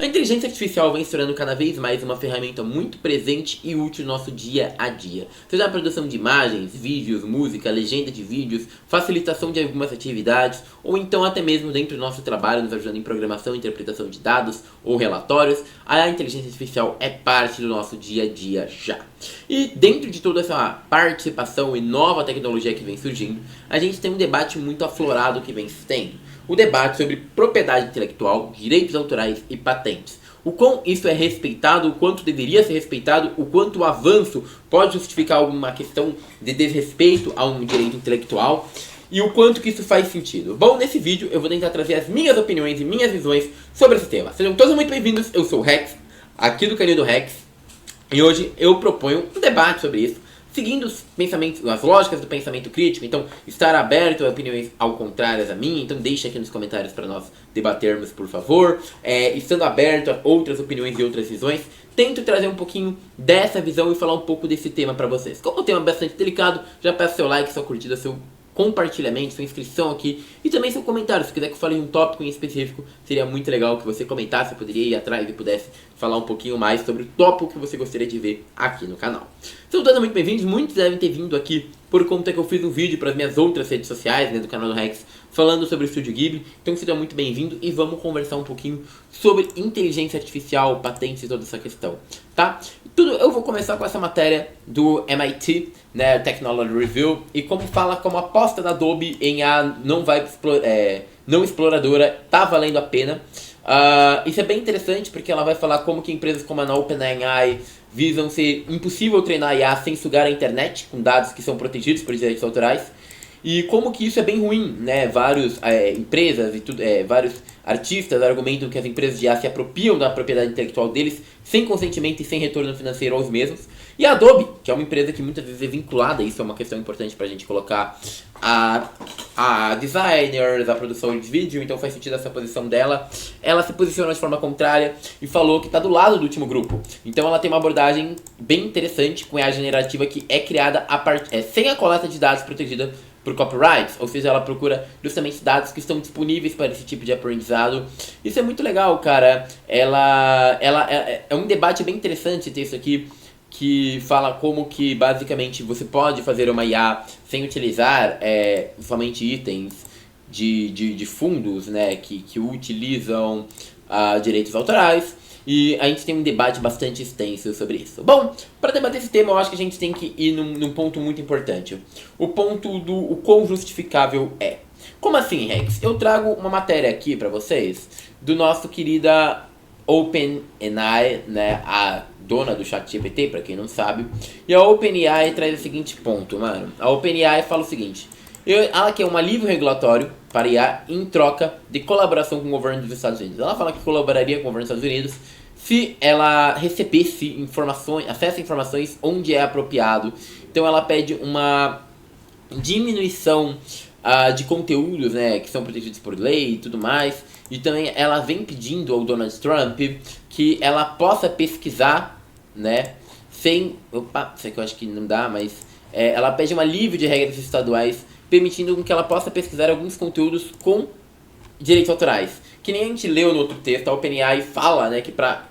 A inteligência artificial vem se tornando cada vez mais uma ferramenta muito presente e útil no nosso dia a dia. Seja a produção de imagens, vídeos, música, legenda de vídeos, facilitação de algumas atividades, ou então até mesmo dentro do nosso trabalho, nos ajudando em programação e interpretação de dados ou relatórios, a inteligência artificial é parte do nosso dia a dia já. E dentro de toda essa participação e nova tecnologia que vem surgindo, a gente tem um debate muito aflorado que vem se tendo. O debate sobre propriedade intelectual, direitos autorais e patentes. O quão isso é respeitado, o quanto deveria ser respeitado, o quanto o avanço pode justificar alguma questão de desrespeito a um direito intelectual e o quanto que isso faz sentido. Bom, nesse vídeo eu vou tentar trazer as minhas opiniões e minhas visões sobre esse tema. Sejam todos muito bem-vindos, eu sou o Rex, aqui do canal do Rex, e hoje eu proponho um debate sobre isso, seguindo os pensamentos, as lógicas do pensamento crítico. Então, estar aberto a opiniões ao contrárias a mim. Então, deixa aqui nos comentários para nós debatermos, por favor. Estando aberto a outras opiniões e outras visões, tento trazer um pouquinho dessa visão e falar um pouco desse tema para vocês. Como o tema é bastante delicado, já peço seu like, sua curtida, seu compartilhamento, sua inscrição aqui e também seu comentário. Se quiser que eu fale de um tópico em específico, seria muito legal que você comentasse, eu poderia ir atrás e pudesse falar um pouquinho mais sobre o tópico que você gostaria de ver aqui no canal. Sejam todos muito bem-vindos, muitos devem ter vindo aqui por conta que eu fiz um vídeo para as minhas outras redes sociais, do canal do Rex, falando sobre o Estúdio Ghibli. Então seja muito bem-vindo e vamos conversar um pouquinho sobre inteligência artificial, patentes e toda essa questão, tá? Eu vou começar com essa matéria do MIT, Technology Review, e como fala como a aposta da Adobe em a não exploradora tá valendo a pena. Isso é bem interessante porque ela vai falar como que empresas como a OpenAI visam ser impossível treinar IA sem sugar a internet com dados que são protegidos por direitos autorais. E como que isso é bem ruim, Várias empresas e vários artistas argumentam que as empresas de IA se apropriam da propriedade intelectual deles sem consentimento e sem retorno financeiro aos mesmos. E a Adobe, que é uma empresa que muitas vezes é vinculada, isso é uma questão importante pra gente colocar, a designers, a produção de vídeo, então faz sentido essa posição dela. Ela se posicionou de forma contrária e falou que está do lado do último grupo. Então ela tem uma abordagem bem interessante com a IA generativa que é criada sem a coleta de dados protegida por copyrights, ou seja, ela procura justamente dados que estão disponíveis para esse tipo de aprendizado. Isso é muito legal, cara. Ela é um debate bem interessante esse texto aqui, que fala como que basicamente você pode fazer uma IA sem utilizar somente itens de fundos, que utilizam direitos autorais. E a gente tem um debate bastante extenso sobre isso. Bom, para debater esse tema, eu acho que a gente tem que ir num ponto muito importante. O ponto do o quão justificável é. Como assim, Rex? Eu trago uma matéria aqui para vocês do nosso querida OpenAI, a dona do ChatGPT, para quem não sabe. E a OpenAI traz o seguinte ponto, mano. A OpenAI fala o seguinte: ela quer um alívio regulatório para IA em troca de colaboração com o governo dos Estados Unidos. Ela fala que colaboraria com o governo dos Estados Unidos se ela recebesse acesso a informações onde é apropriado. Então ela pede uma diminuição de conteúdos, que são protegidos por lei e tudo mais. E também ela vem pedindo ao Donald Trump que ela possa pesquisar, sem... Opa, isso aqui eu acho que não dá, mas... ela pede um alívio de regras estaduais, permitindo que ela possa pesquisar alguns conteúdos com direitos autorais. Que nem a gente leu no outro texto, a OpenAI fala, que para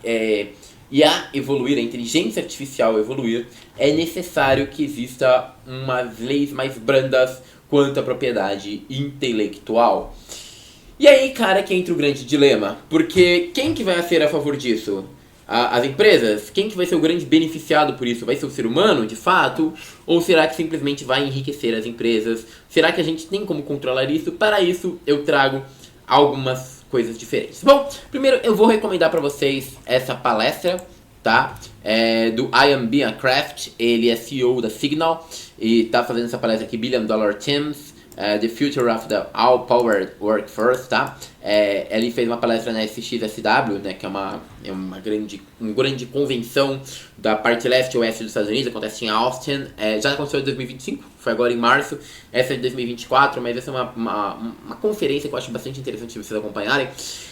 IA evoluir, a inteligência artificial evoluir, é necessário que exista umas leis mais brandas quanto à propriedade intelectual. E aí, cara, que entra o grande dilema, porque quem que vai ser a favor disso? As empresas? Quem que vai ser o grande beneficiado por isso? Vai ser o ser humano, de fato? Ou será que simplesmente vai enriquecer as empresas? Será que a gente tem como controlar isso? Para isso, eu trago algumas coisas diferentes. Bom, primeiro eu vou recomendar para vocês essa palestra, tá? Do Ian Beacraft. Ele é CEO da Signal e tá fazendo essa palestra aqui, Billion Dollar Teams. The Future of the All-Powered Workforce, tá? Ele fez uma palestra na SXSW, que é uma grande convenção da parte leste e oeste dos Estados Unidos, acontece em Austin, já aconteceu em 2025, foi agora em março, essa é de 2024, mas essa é uma conferência que eu acho bastante interessante vocês acompanharem.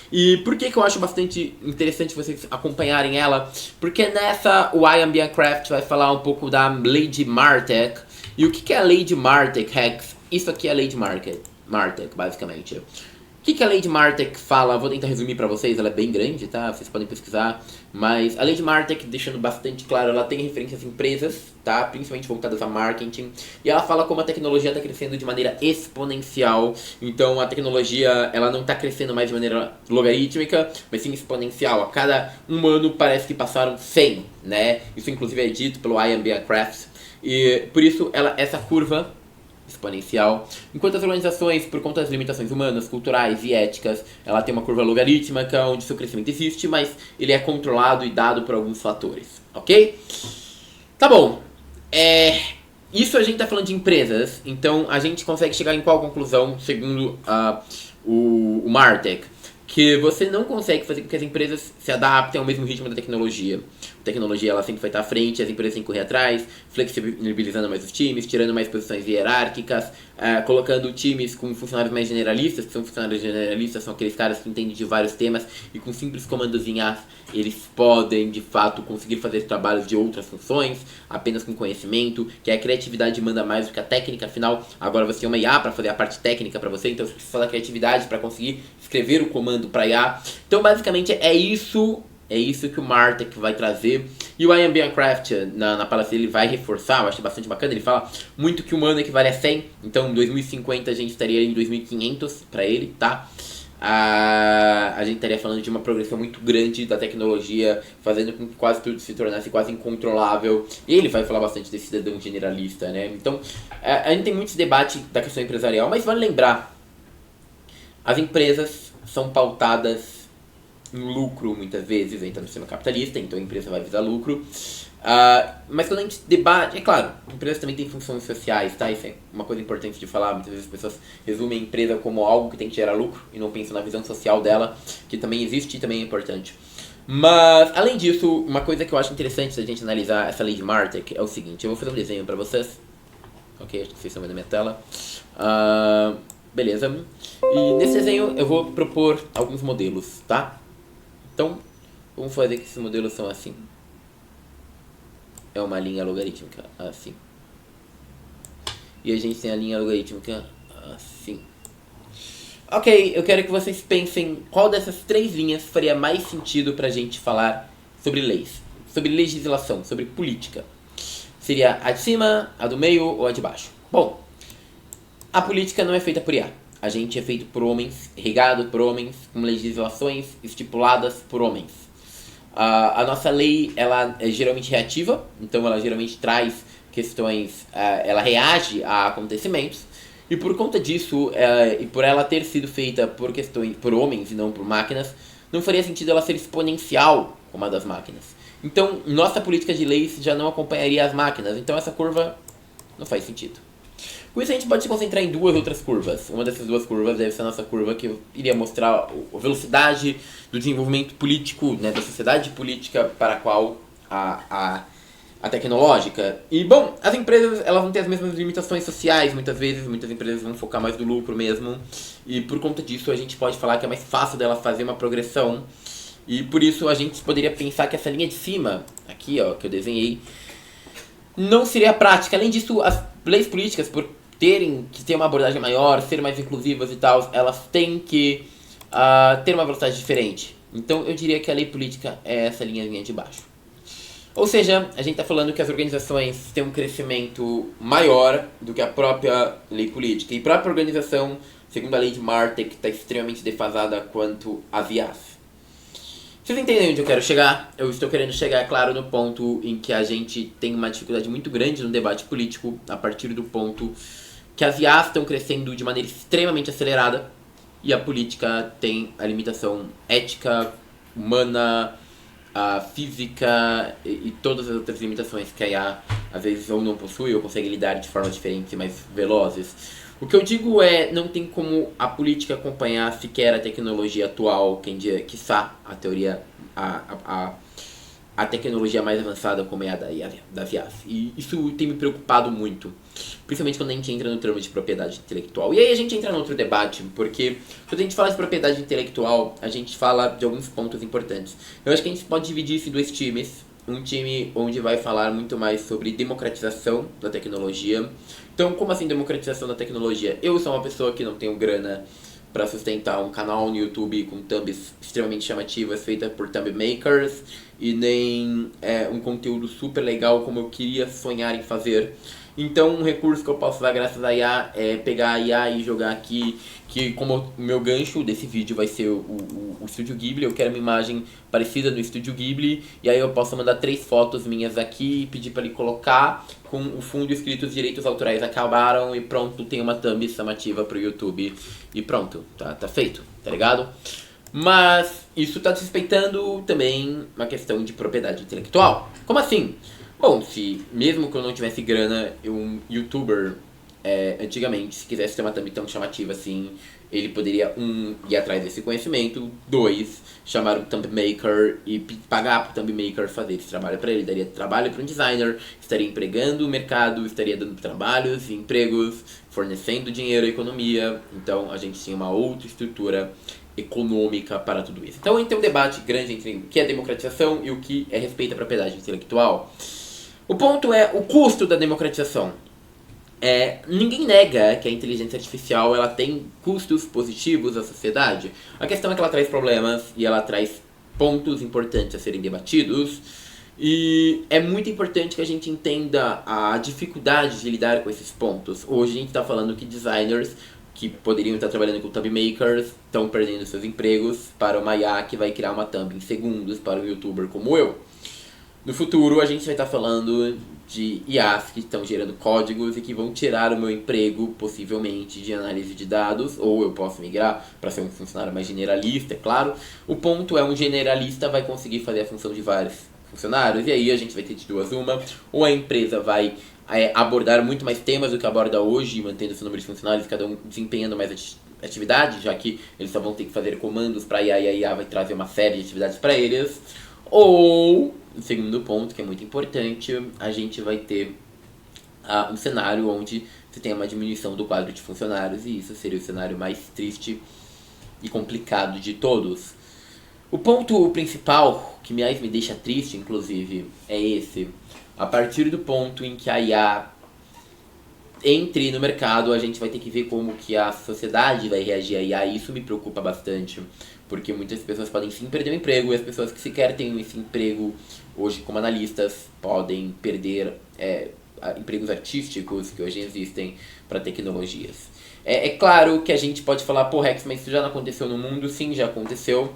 E por que eu acho bastante interessante vocês acompanharem ela? Porque nessa, o Ian Beacraft vai falar um pouco da lei de Martech. E o que é a lei de Martech, Rex? Isso aqui é a lei de Martech, basicamente. que a lei de Martek fala? Vou tentar resumir para vocês, ela é bem grande, tá? Vocês podem pesquisar. Mas a lei de Martek, deixando bastante claro, ela tem referência às empresas, tá? Principalmente voltadas a marketing. E ela fala como a tecnologia está crescendo de maneira exponencial. Então a tecnologia, ela não está crescendo mais de maneira logarítmica, mas sim exponencial. A cada um ano parece que passaram 100, né? Isso inclusive é dito pelo Ian Bancroft. E por isso essa curva exponencial, enquanto as organizações, por conta das limitações humanas, culturais e éticas, ela tem uma curva logarítmica onde seu crescimento existe, mas ele é controlado e dado por alguns fatores, ok? Tá bom, isso a gente tá falando de empresas, então a gente consegue chegar em qual conclusão, segundo o Martek? Que você não consegue fazer com que as empresas se adaptem ao mesmo ritmo da tecnologia. A tecnologia ela sempre vai estar à frente, as empresas têm que correr atrás, flexibilizando mais os times, tirando mais posições hierárquicas, colocando times com funcionários mais generalistas, que são funcionários generalistas, são aqueles caras que entendem de vários temas e com simples comandos em A, eles podem de fato conseguir fazer trabalhos de outras funções, apenas com conhecimento, que a criatividade manda mais do que a técnica, afinal, agora você tem uma IA para fazer a parte técnica para você, então você precisa da criatividade para conseguir escrever o comando para IA. Então basicamente é isso que o Martek vai trazer. E o Ian Bancroft, na palestra dele, vai reforçar, eu acho bastante bacana, ele fala muito que o humano equivale a 100, então em 2050 a gente estaria em 2500 para ele, tá? A gente estaria falando de uma progressão muito grande da tecnologia, fazendo com que quase tudo se tornasse quase incontrolável. E ele vai falar bastante desse cidadão generalista, né? Então, a gente tem muito esse debate da questão empresarial, mas vale lembrar, as empresas são pautadas em lucro, muitas vezes, entra no sistema capitalista, então a empresa vai visar lucro. Mas quando a gente debate, é claro, empresas também têm funções sociais, tá? Isso é uma coisa importante de falar. Muitas vezes as pessoas resumem a empresa como algo que tem que gerar lucro e não pensam na visão social dela, que também existe e também é importante. Mas, além disso, uma coisa que eu acho interessante da gente analisar essa lei de Martek é o seguinte: eu vou fazer um desenho para vocês. Ok, acho que vocês estão vendo a minha tela. Beleza. E nesse desenho eu vou propor alguns modelos, tá? Então, vamos fazer que esses modelos são assim. É uma linha logarítmica, assim. E a gente tem a linha logarítmica, assim. Ok, eu quero que vocês pensem qual dessas três linhas faria mais sentido pra gente falar sobre leis, sobre legislação, sobre política. Seria a de cima, a do meio ou a de baixo? Bom, a política não é feita por IA. A gente é feito por homens, regado por homens, com legislações estipuladas por homens. A nossa lei, ela é geralmente reativa, então ela geralmente traz questões, ela reage a acontecimentos, e por conta disso, e por ela ter sido feita por homens e não por máquinas, não faria sentido ela ser exponencial como a das máquinas. Então, nossa política de leis já não acompanharia as máquinas, então essa curva não faz sentido. Com isso a gente pode se concentrar em duas outras curvas. Uma dessas duas curvas deve ser a nossa curva que eu iria mostrar a velocidade do desenvolvimento político, né, da sociedade política para a qual a tecnológica. E, bom, as empresas elas vão ter as mesmas limitações sociais, muitas vezes, muitas empresas vão focar mais no lucro mesmo. E por conta disso a gente pode falar que é mais fácil dela fazer uma progressão. E por isso a gente poderia pensar que essa linha de cima, aqui ó, que eu desenhei, não seria prática. Além disso, as leis políticas, por terem que ter uma abordagem maior, ser mais inclusivas e tal, elas têm que ter uma velocidade diferente. Então eu diria que a lei política é essa linha de baixo. Ou seja, a gente está falando que as organizações têm um crescimento maior do que a própria lei política. E a própria organização, segundo a lei de Martek, está extremamente defasada quanto às IAs. Vocês entendem onde eu quero chegar? Eu estou querendo chegar, claro, no ponto em que a gente tem uma dificuldade muito grande no debate político, a partir do ponto que as IAs estão crescendo de maneira extremamente acelerada e a política tem a limitação ética, humana, a física e todas as outras limitações que a IA às vezes ou não possui ou consegue lidar de formas diferentes e mais velozes. O que eu digo é, não tem como a política acompanhar sequer a tecnologia atual, quem diria, quiçá a teoria, a tecnologia mais avançada como é a das IAs. E isso tem me preocupado muito, principalmente quando a gente entra no termo de propriedade intelectual. E aí a gente entra no outro debate, porque quando a gente fala de propriedade intelectual, a gente fala de alguns pontos importantes. Eu acho que a gente pode dividir isso em dois times. Um time onde vai falar muito mais sobre democratização da tecnologia. Então, como assim democratização da tecnologia? Eu sou uma pessoa que não tenho grana para sustentar um canal no YouTube com thumbs extremamente chamativas feitas por thumb makers e nem um conteúdo super legal como eu queria sonhar em fazer. Então um recurso que eu posso usar graças a IA é pegar a IA e jogar aqui, que como o meu gancho desse vídeo vai ser o Estúdio Ghibli, eu quero uma imagem parecida no Estúdio Ghibli, e aí eu posso mandar 3 fotos minhas aqui e pedir para ele colocar com o fundo escrito os direitos autorais acabaram e pronto, tem uma thumb chamativa pro YouTube e pronto, tá feito, tá ligado? Mas isso tá desrespeitando também uma questão de propriedade intelectual. Como assim? Bom, se mesmo que eu não tivesse grana, um youtuber, antigamente, se quisesse ter uma thumb tão chamativa assim, ele poderia, ir atrás desse conhecimento, 2, chamar um thumb maker e pagar pro thumb maker fazer esse trabalho para ele, daria trabalho para um designer, estaria empregando o mercado, estaria dando trabalhos e empregos, fornecendo dinheiro à economia, então a gente tinha uma outra estrutura econômica para tudo isso. Então a gente tem um debate grande entre o que é democratização e o que é respeito à propriedade intelectual. O ponto é o custo da democratização. Ninguém nega que a inteligência artificial ela tem custos positivos à sociedade. A questão é que ela traz problemas e ela traz pontos importantes a serem debatidos. E é muito importante que a gente entenda a dificuldade de lidar com esses pontos. Hoje a gente está falando que designers que poderiam estar trabalhando com thumb makers estão perdendo seus empregos para uma IA que vai criar uma thumb em segundos para um youtuber como eu. No futuro a gente vai estar falando de IAs que estão gerando códigos e que vão tirar o meu emprego, possivelmente, de análise de dados, ou eu posso migrar para ser um funcionário mais generalista, é claro. O ponto é um generalista vai conseguir fazer a função de vários funcionários, e aí a gente vai ter de duas uma, ou a empresa vai abordar muito mais temas do que aborda hoje, mantendo esse número de funcionários, cada um desempenhando mais atividade, já que eles só vão ter que fazer comandos para a IA e a IA vai trazer uma série de atividades para eles. Ou, o segundo ponto, que é muito importante, a gente vai ter um cenário onde você tem uma diminuição do quadro de funcionários, e isso seria o cenário mais triste e complicado de todos. O ponto principal, que mais me deixa triste, inclusive, é esse. A partir do ponto em que a IA entre no mercado, a gente vai ter que ver como que a sociedade vai reagir a IA, e isso me preocupa bastante, porque muitas pessoas podem sim perder o emprego, e as pessoas que sequer têm esse emprego hoje como analistas podem perder empregos artísticos que hoje existem para tecnologias. É claro que a gente pode falar, pô Rex, mas isso já não aconteceu no mundo? Sim, já aconteceu.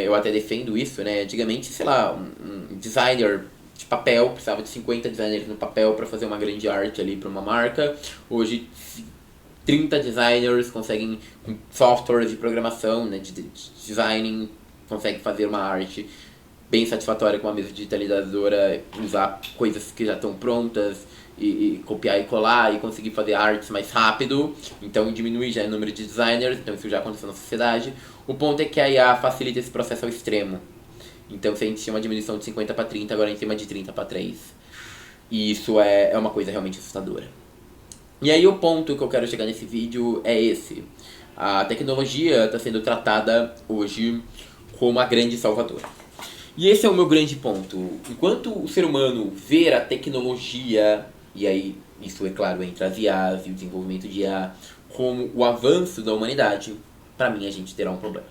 Eu até defendo isso, né? Antigamente, sei lá, um designer de papel, precisava de 50 designers no papel para fazer uma grande arte ali para uma marca. Hoje 30 designers conseguem, com softwares de programação, né, de designing, conseguem fazer uma arte bem satisfatória com uma mesa digitalizadora, usar coisas que já estão prontas e copiar e colar e conseguir fazer artes mais rápido. Então diminui já o número de designers, então isso já aconteceu na sociedade. O ponto é que a IA facilita esse processo ao extremo. Então se a gente tinha uma diminuição de 50 para 30, agora a gente tem uma de 30 para 3. E isso é uma coisa realmente assustadora. E aí o ponto que eu quero chegar nesse vídeo é esse. A tecnologia está sendo tratada hoje como a grande salvadora. E esse é o meu grande ponto. Enquanto o ser humano ver a tecnologia, e aí isso é claro entre as IAs e o desenvolvimento de IA, como o avanço da humanidade, para mim a gente terá um problema.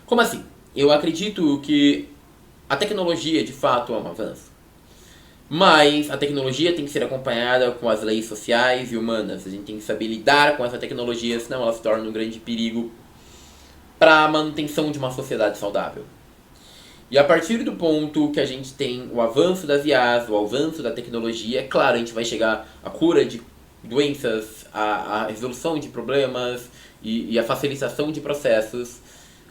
Como assim? Eu acredito que a tecnologia de fato é um avanço. Mas a tecnologia tem que ser acompanhada com as leis sociais e humanas. A gente tem que saber lidar com essa tecnologia, senão ela se torna um grande perigo para a manutenção de uma sociedade saudável. E a partir do ponto que a gente tem o avanço das IAs, o avanço da tecnologia, é claro, a gente vai chegar à cura de doenças, à resolução de problemas e à facilitação de processos.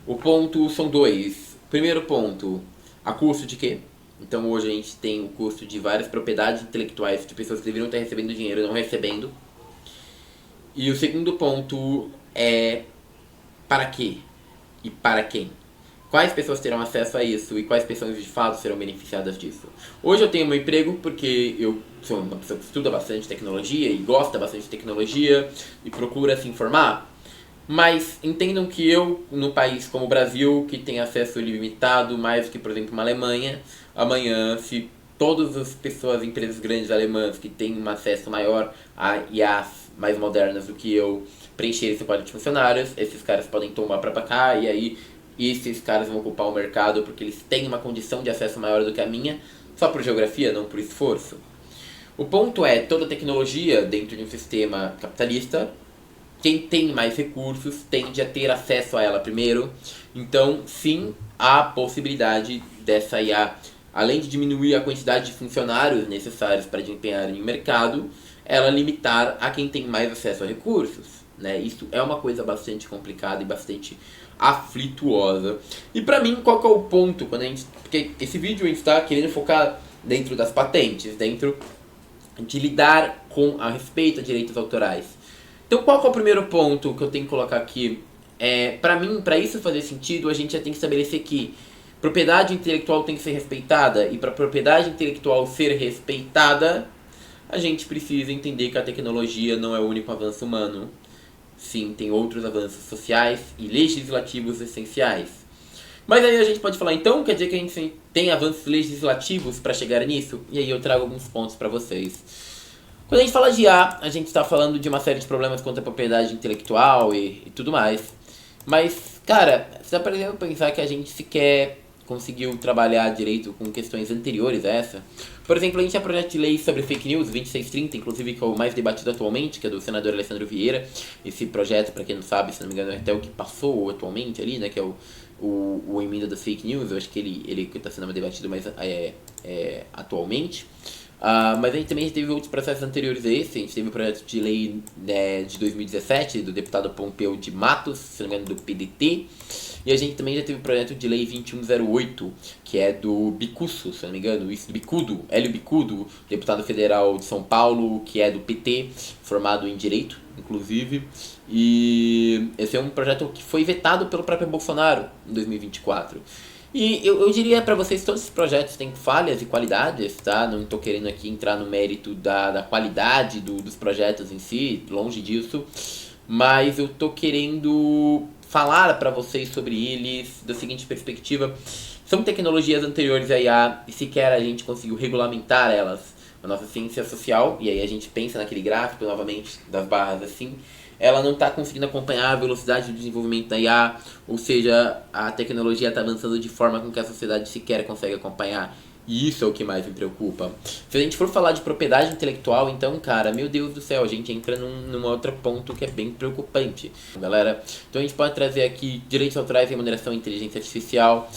O ponto são dois. Primeiro ponto, a custo de quê? Então hoje a gente tem o custo de várias propriedades intelectuais de pessoas que deveriam estar recebendo dinheiro e não recebendo. E o segundo ponto é para quê? E para quem? Quais pessoas terão acesso a isso e quais pessoas de fato serão beneficiadas disso? Hoje eu tenho meu emprego porque eu sou uma pessoa que estuda bastante tecnologia e gosta bastante de tecnologia e procura se informar. Mas entendam que eu, no país como o Brasil, que tem acesso ilimitado, mais do que, por exemplo, uma Alemanha, amanhã, se todas as pessoas, empresas grandes alemãs que têm um acesso maior a IAs mais modernas do que eu preencher esse quadro de funcionários. Esses caras podem tomar pra cá e aí esses caras vão ocupar o mercado porque eles têm uma condição de acesso maior do que a minha, só por geografia, não por esforço. O ponto é, toda tecnologia dentro de um sistema capitalista, quem tem mais recursos tende a ter acesso a ela primeiro. Então, sim, há possibilidade dessa IA, além de diminuir a quantidade de funcionários necessários para desempenharem o mercado, ela limitar a quem tem mais acesso a recursos. Né? Isso é uma coisa bastante complicada e bastante aflituosa. E pra mim, qual que é o ponto? Porque esse vídeo a gente está querendo focar dentro das patentes, dentro de lidar com a respeito a direitos autorais. Então qual que é o primeiro ponto que eu tenho que colocar aqui? Pra mim, pra isso fazer sentido, a gente já tem que estabelecer que propriedade intelectual tem que ser respeitada, e para propriedade intelectual ser respeitada, a gente precisa entender que a tecnologia não é o único avanço humano. Sim, tem outros avanços sociais e legislativos essenciais. Mas aí a gente pode falar, então, quer dizer que a gente tem avanços legislativos para chegar nisso? E aí eu trago alguns pontos para vocês. Quando a gente fala de IA, a gente está falando de uma série de problemas quanto à propriedade intelectual e tudo mais. Mas, cara, você dá para pensar que a gente sequer conseguiu trabalhar direito com questões anteriores a essa? Por exemplo, a gente tinha projeto de lei sobre fake news, 2630, inclusive, que é o mais debatido atualmente, que é do senador Alessandro Vieira. Esse projeto, para quem não sabe, se não me engano, é até o que passou atualmente ali, né, que é o emenda das fake news. Eu acho que ele está sendo debatido mais atualmente. Mas a gente também teve outros processos anteriores a esse. A gente teve o projeto de lei de 2017, do deputado Pompeu de Matos, se não me engano, do PDT. E a gente também já teve o projeto de lei 2108, que é do Bicuço, se não me engano, Bicudo, Hélio Bicudo, deputado federal de São Paulo, que é do PT, formado em Direito, inclusive. E esse é um projeto que foi vetado pelo próprio Bolsonaro em 2024. E eu diria para vocês que todos esses projetos têm falhas e qualidades, tá? Não estou querendo aqui entrar no mérito da qualidade dos projetos em si, longe disso. Mas eu tô querendo falar para vocês sobre eles da seguinte perspectiva. São tecnologias anteriores à IA e sequer a gente conseguiu regulamentar elas. A nossa ciência social, e aí a gente pensa naquele gráfico novamente das barras assim, ela não está conseguindo acompanhar a velocidade do desenvolvimento da IA, ou seja, a tecnologia está avançando de forma com que a sociedade sequer consegue acompanhar. E isso é o que mais me preocupa. Se a gente for falar de propriedade intelectual, então, cara, meu Deus do céu, a gente entra num outro ponto que é bem preocupante, galera. Então a gente pode trazer aqui direitos autorais, remuneração e inteligência artificial.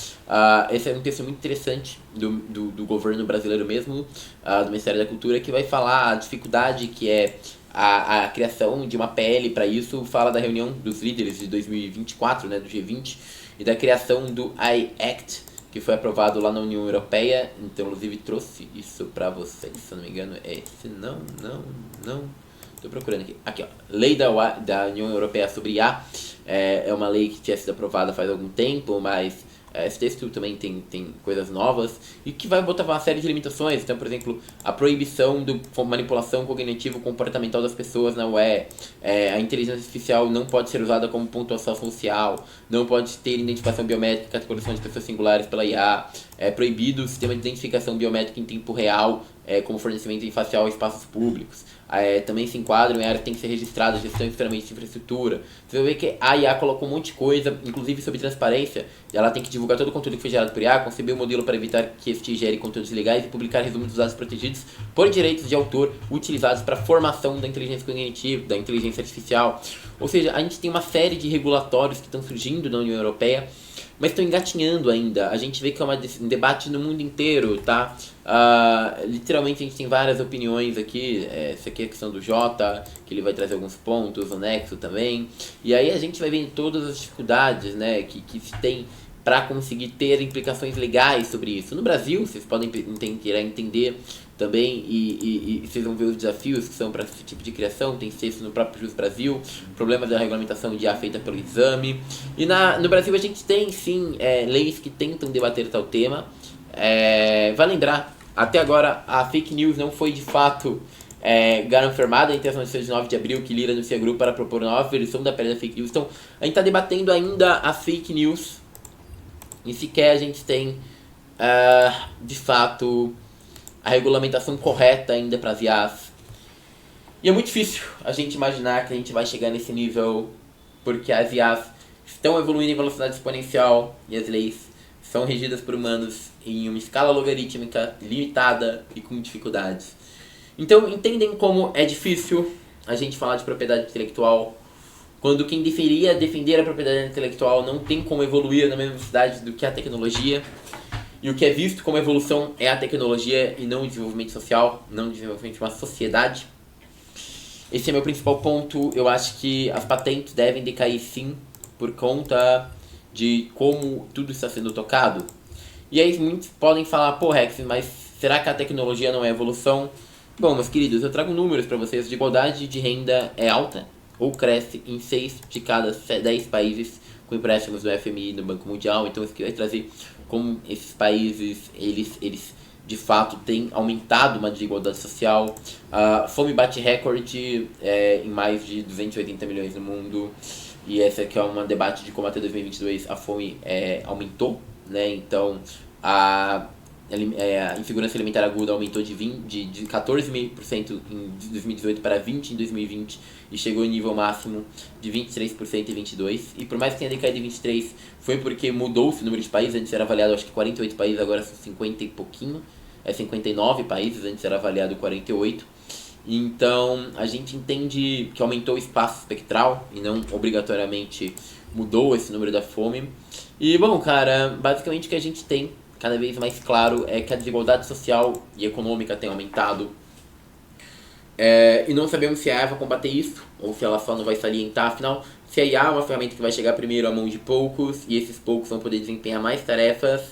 Esse é um texto muito interessante do governo brasileiro mesmo, do Ministério da Cultura, que vai falar a dificuldade que é a criação de uma PL para isso. Fala da reunião dos líderes de 2024, né, do G20, e da criação do AI Act, que foi aprovado lá na União Europeia. Então, inclusive, trouxe isso pra vocês, se eu não me engano, é esse, não, tô procurando aqui, ó, Lei da União Europeia sobre IA, é uma lei que tinha sido aprovada faz algum tempo, mas esse texto também tem coisas novas e que vai botar uma série de limitações. Então, por exemplo, a proibição da manipulação cognitivo-comportamental das pessoas na UE, a inteligência artificial não pode ser usada como pontuação social, não pode ter identificação biométrica e categorização de pessoas singulares pela IA, é proibido o sistema de identificação biométrica em tempo real, como fornecimento em facial em espaços públicos. Também se enquadram em áreas que tem que ser registradas, gestão e funcionamento de infraestrutura. Você vai ver que a IA colocou um monte de coisa, inclusive sobre transparência. Ela tem que divulgar todo o conteúdo que foi gerado por IA, conceber um modelo para evitar que este gere conteúdos ilegais e publicar resumos dos dados protegidos por direitos de autor utilizados para a formação da inteligência cognitiva, da inteligência artificial. Ou seja, a gente tem uma série de regulatórios que estão surgindo na União Europeia, mas estão engatinhando ainda. A gente vê que é um debate no mundo inteiro, tá? Literalmente a gente tem várias opiniões aqui. Essa aqui é a questão do Jota, que ele vai trazer alguns pontos, o Nexo também. E aí a gente vai vendo todas as dificuldades, né, que se tem para conseguir ter implicações legais sobre isso. No Brasil, vocês podem entender também, e vocês vão ver os desafios que são para esse tipo de criação. Tem texto no próprio Jus Brasil, problema da regulamentação de IA feita pelo exame. E no Brasil a gente tem sim leis que tentam debater tal tema. Vai lembrar, até agora a fake news não foi de fato confirmada. A intenção de 9 de abril que Lira anuncia grupo para propor nova versão da PL da fake news. Então a gente está debatendo ainda a fake news e sequer a gente tem de fato a regulamentação correta ainda para as IAs. E é muito difícil a gente imaginar que a gente vai chegar nesse nível, porque as IAs estão evoluindo em velocidade exponencial e as leis são regidas por humanos em uma escala logarítmica limitada e com dificuldades. Então, entendem como é difícil a gente falar de propriedade intelectual quando quem deveria defender a propriedade intelectual não tem como evoluir na mesma velocidade do que a tecnologia. E o que é visto como evolução é a tecnologia e não o desenvolvimento social, não o desenvolvimento de uma sociedade. Esse é meu principal ponto. Eu acho que as patentes devem decair sim, por conta de como tudo está sendo tocado. E aí muitos podem falar, pô Rex, mas será que a tecnologia não é evolução? Bom, meus queridos, eu trago números para vocês. A desigualdade de renda é alta ou cresce em 6 de cada 10 países com empréstimos do FMI e do Banco Mundial. Então isso aqui vai trazer como esses países, eles de fato têm aumentado uma desigualdade social. A fome bate recorde em mais de 280 milhões no mundo. E esse aqui é um debate de como até 2022 a fome aumentou, né? Então a insegurança alimentar aguda aumentou de 14,5% em 2018 para 20% em 2020 e chegou em nível máximo de 23% em 22%. E por mais que tenha decaído em 23%, foi porque mudou-se o número de países. Antes era avaliado acho que 48 países, agora são 50 e pouquinho. 59 países, antes era avaliado 48. Então a gente entende que aumentou o espaço espectral e não obrigatoriamente mudou esse número da fome. E bom, cara, basicamente o que a gente tem cada vez mais claro é que a desigualdade social e econômica tem aumentado. E não sabemos se a IA vai combater isso ou se ela só não vai salientar. Afinal, se a IA é uma ferramenta que vai chegar primeiro à mão de poucos e esses poucos vão poder desempenhar mais tarefas,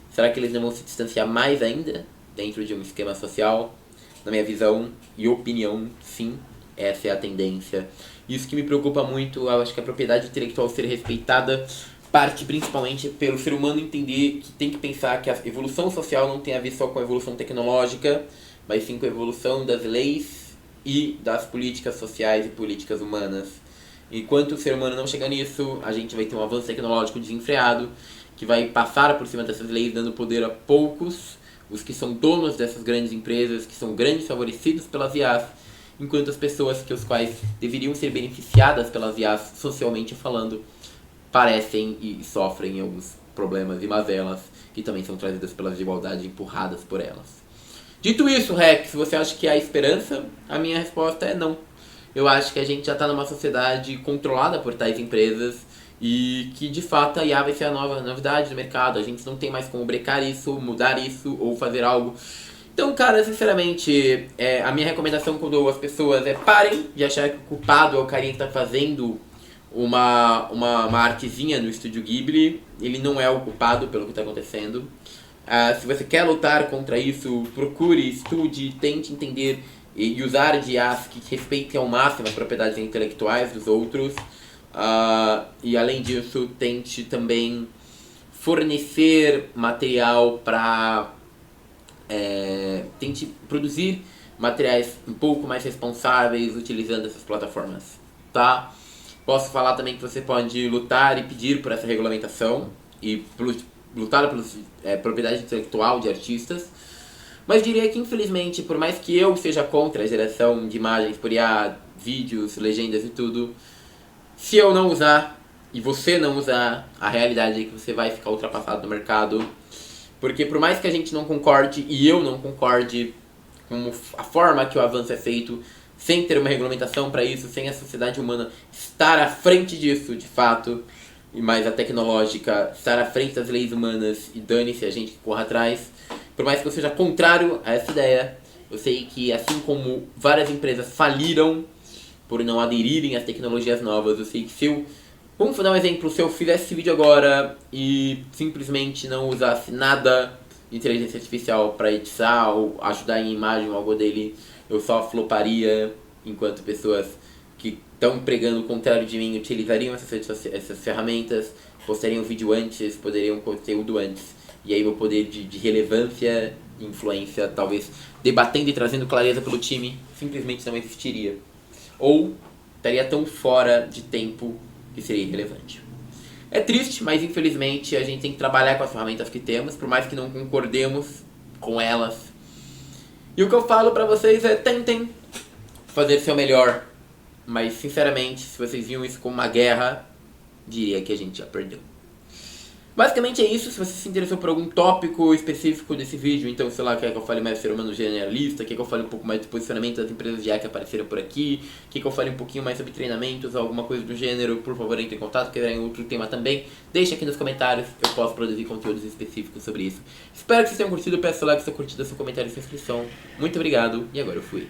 será que eles não vão se distanciar mais ainda dentro de um esquema social? Na minha visão e opinião, sim, essa é a tendência. Isso que me preocupa muito. Eu acho que a propriedade intelectual ser respeitada parte principalmente pelo ser humano entender que tem que pensar que a evolução social não tem a ver só com a evolução tecnológica, mas sim com a evolução das leis e das políticas sociais e políticas humanas. Enquanto o ser humano não chegar nisso, a gente vai ter um avanço tecnológico desenfreado que vai passar por cima dessas leis, dando poder a poucos, os que são donos dessas grandes empresas, que são grandes favorecidos pelas IAs, enquanto as pessoas os quais deveriam ser beneficiadas pelas IAs, socialmente falando, parecem e sofrem alguns problemas e mazelas que também são trazidas pela desigualdade, empurradas por elas. Dito isso, Rex, você acha que há esperança? A minha resposta é não. Eu acho que a gente já está numa sociedade controlada por tais empresas e que de fato a IA vai ser a nova novidade do mercado. A gente não tem mais como brecar isso, mudar isso ou fazer algo. Então, cara, sinceramente, a minha recomendação quando as pessoas parem de achar que o culpado é o carinha que está fazendo uma artezinha no Estúdio Ghibli. Ele não é o culpado pelo que está acontecendo. Se você quer lutar contra isso, procure, estude, tente entender e usar de IAs que respeitem ao máximo as propriedades intelectuais dos outros. E além disso, tente também fornecer material para... tente produzir materiais um pouco mais responsáveis utilizando essas plataformas, tá? Posso falar também que você pode lutar e pedir por essa regulamentação e lutar pela propriedade intelectual de artistas, mas diria que infelizmente, por mais que eu seja contra a geração de imagens por IA, vídeos, legendas e tudo, se eu não usar e você não usar, a realidade é que você vai ficar ultrapassado no mercado, porque por mais que a gente não concorde e eu não concorde com a forma que o avanço é feito, sem ter uma regulamentação para isso, sem a sociedade humana estar à frente disso, de fato, e mais a tecnológica estar à frente das leis humanas e dane-se a gente que corra atrás, por mais que eu seja contrário a essa ideia, eu sei que assim como várias empresas faliram por não aderirem às tecnologias novas, eu sei que se eu... Vamos dar um exemplo, se eu fizesse esse vídeo agora e simplesmente não usasse nada de inteligência artificial para editar ou ajudar em imagem ou algo dele, eu só floparia, enquanto pessoas que estão pregando o contrário de mim utilizariam essas ferramentas, postariam vídeo antes, poderiam conteúdo antes. E aí meu poder de relevância e influência, talvez debatendo e trazendo clareza pelo time, simplesmente não existiria. Ou estaria tão fora de tempo que seria irrelevante. É triste, mas infelizmente a gente tem que trabalhar com as ferramentas que temos, por mais que não concordemos com elas. E o que eu falo pra vocês é tentem fazer seu melhor. Mas, sinceramente, se vocês viam isso como uma guerra, diria que a gente já perdeu. Basicamente é isso. Se você se interessou por algum tópico específico desse vídeo, então, sei lá, quer que eu fale mais de ser humano generalista, quer que eu fale um pouco mais do posicionamento das empresas de IA que apareceram por aqui, quer que eu fale um pouquinho mais sobre treinamentos ou alguma coisa do gênero, por favor, entre em contato, querem outro tema também, deixa aqui nos comentários, eu posso produzir conteúdos específicos sobre isso. Espero que vocês tenham curtido, peço seu like, sua curtida, seu comentário e sua inscrição. Muito obrigado, e agora eu fui.